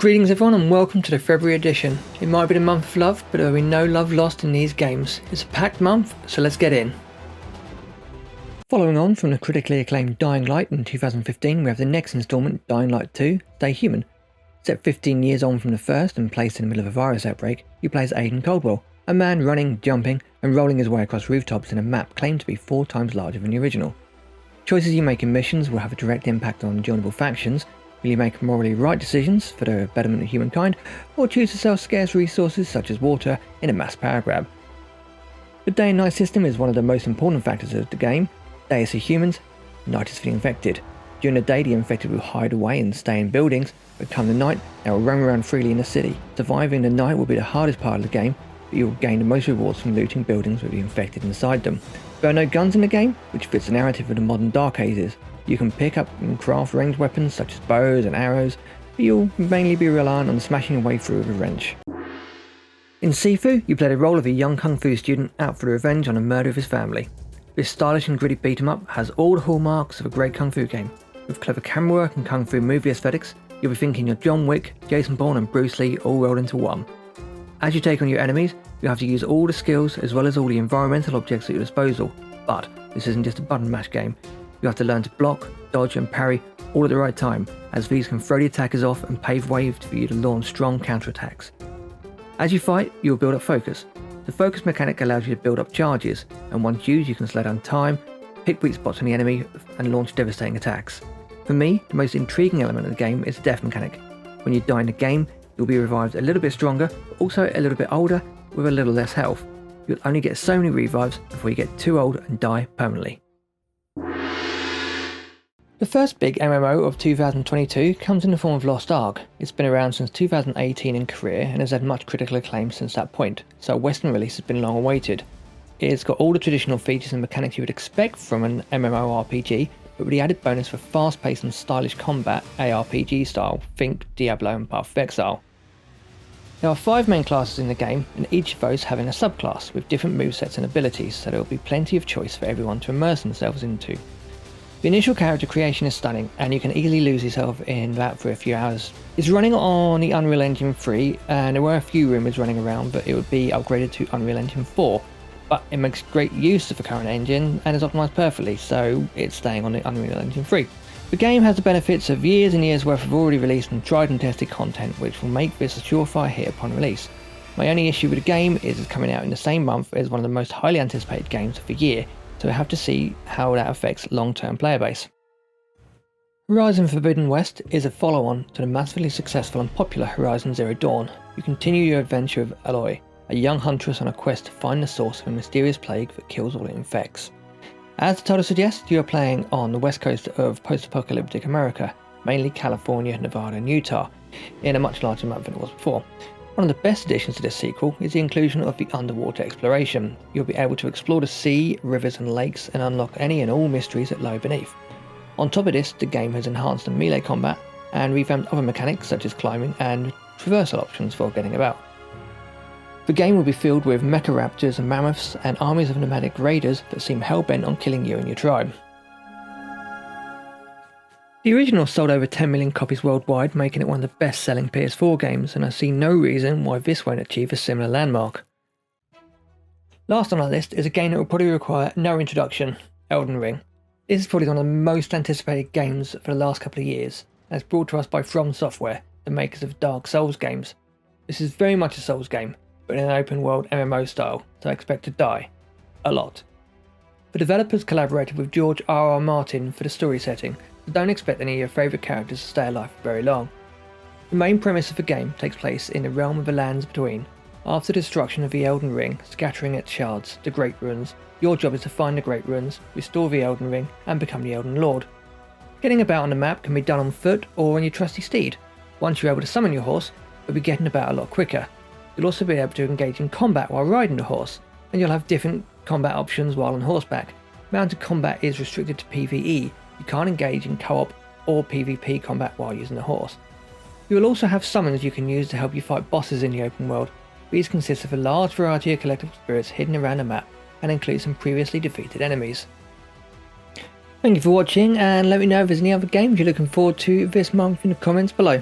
Greetings everyone and welcome to the February edition. It might be the month of love, but there will be no love lost in these games. It's a packed month, so let's get in. Following on from the critically acclaimed Dying Light in 2015, we have the next instalment, Dying Light 2, Stay Human. Set 15 years on from the first and placed in the middle of a virus outbreak, you play as Aiden Caldwell, a man running, jumping and rolling his way across rooftops in a map claimed to be 4 times larger than the original. Choices you make in missions will have a direct impact on joinable factions. Will you make morally right decisions for the betterment of humankind, or choose to sell scarce resources such as water in a mass power grab? The day and night system is one of the most important factors of the game. Day is for humans, night is for the infected. During the day, the infected will hide away and stay in buildings, but come the night, they will roam around freely in the city. Surviving the night will be the hardest part of the game, but you will gain the most rewards from looting buildings with the infected inside them. There are no guns in the game, which fits the narrative of the modern Dark Ages. You can pick up and craft ranged weapons such as bows and arrows, but you'll mainly be reliant on smashing your way through with a wrench. In Sifu, you play the role of a young kung fu student out for revenge on the murder of his family. This stylish and gritty beat 'em up has all the hallmarks of a great kung fu game. With clever camera work and kung fu movie aesthetics, you'll be thinking you're John Wick, Jason Bourne and Bruce Lee all rolled into one. As you take on your enemies, you have to use all the skills as well as all the environmental objects at your disposal, but this isn't just a button mash game. You have to learn to block, dodge and parry all at the right time, as these can throw the attackers off and pave way for you to launch strong counterattacks. As you fight, you will build up focus. The focus mechanic allows you to build up charges, and once used you can slow down time, pick weak spots on the enemy and launch devastating attacks. For me, the most intriguing element of the game is the death mechanic. When you die in the game, you'll be revived a little bit stronger, but also a little bit older with a little less health. You'll only get so many revives before you get too old and die permanently. The first big MMO of 2022 comes in the form of Lost Ark. It's been around since 2018 in Korea and has had much critical acclaim since that point, so a Western release has been long awaited. It's got all the traditional features and mechanics you would expect from an MMORPG, but with the added bonus for fast-paced and stylish combat ARPG style, think Diablo and Path of Exile. There are 5 main classes in the game, and each of those having a subclass with different movesets and abilities, so there will be plenty of choice for everyone to immerse themselves into. The initial character creation is stunning, and you can easily lose yourself in that for a few hours. It's running on the Unreal Engine 3, and there were a few rumours running around that it would be upgraded to Unreal Engine 4, but it makes great use of the current engine and is optimised perfectly, so it's staying on the Unreal Engine 3. The game has the benefits of years and years worth of already released and tried and tested content, which will make this a surefire hit upon release. My only issue with the game is it's coming out in the same month as one of the most highly anticipated games of the year, so we'll have to see how that affects long-term player base. Horizon Forbidden West is a follow-on to the massively successful and popular Horizon Zero Dawn. You continue your adventure with Aloy, a young huntress on a quest to find the source of a mysterious plague that kills all it infects. As the title suggests, you are playing on the west coast of post-apocalyptic America, mainly California, Nevada and Utah, in a much larger map than it was before. One of the best additions to this sequel is the inclusion of the underwater exploration. You'll be able to explore the sea, rivers and lakes and unlock any and all mysteries that lie beneath. On top of this, the game has enhanced the melee combat and revamped other mechanics such as climbing and traversal options for getting about. The game will be filled with mecha raptors and mammoths and armies of nomadic raiders that seem hell-bent on killing you and your tribe. The original sold over 10 million copies worldwide, making it one of the best-selling PS4 games, and I see no reason why this won't achieve a similar landmark. Last on our list is a game that will probably require no introduction, Elden Ring. This is probably one of the most anticipated games for the last couple of years, and it's brought to us by From Software, the makers of Dark Souls games. This is very much a Souls game, but in an open-world MMO style, so I expect to die. A lot. The developers collaborated with George R.R. Martin for the story setting, so don't expect any of your favourite characters to stay alive for very long. The main premise of the game takes place in the realm of the lands between. After the destruction of the Elden Ring, scattering its shards, the Great Ruins, your job is to find the Great Ruins, restore the Elden Ring, and become the Elden Lord. Getting about on the map can be done on foot or on your trusty steed. Once you're able to summon your horse, you'll be getting about a lot quicker. You'll also be able to engage in combat while riding the horse, and you'll have different combat options while on horseback. Mounted combat is restricted to PvE. You can't engage in co-op or PvP combat while using a horse. You will also have summons you can use to help you fight bosses in the open world. These consist of a large variety of collectible spirits hidden around the map and include some previously defeated enemies. Thank you for watching, and let me know if there's any other games you're looking forward to this month in the comments below.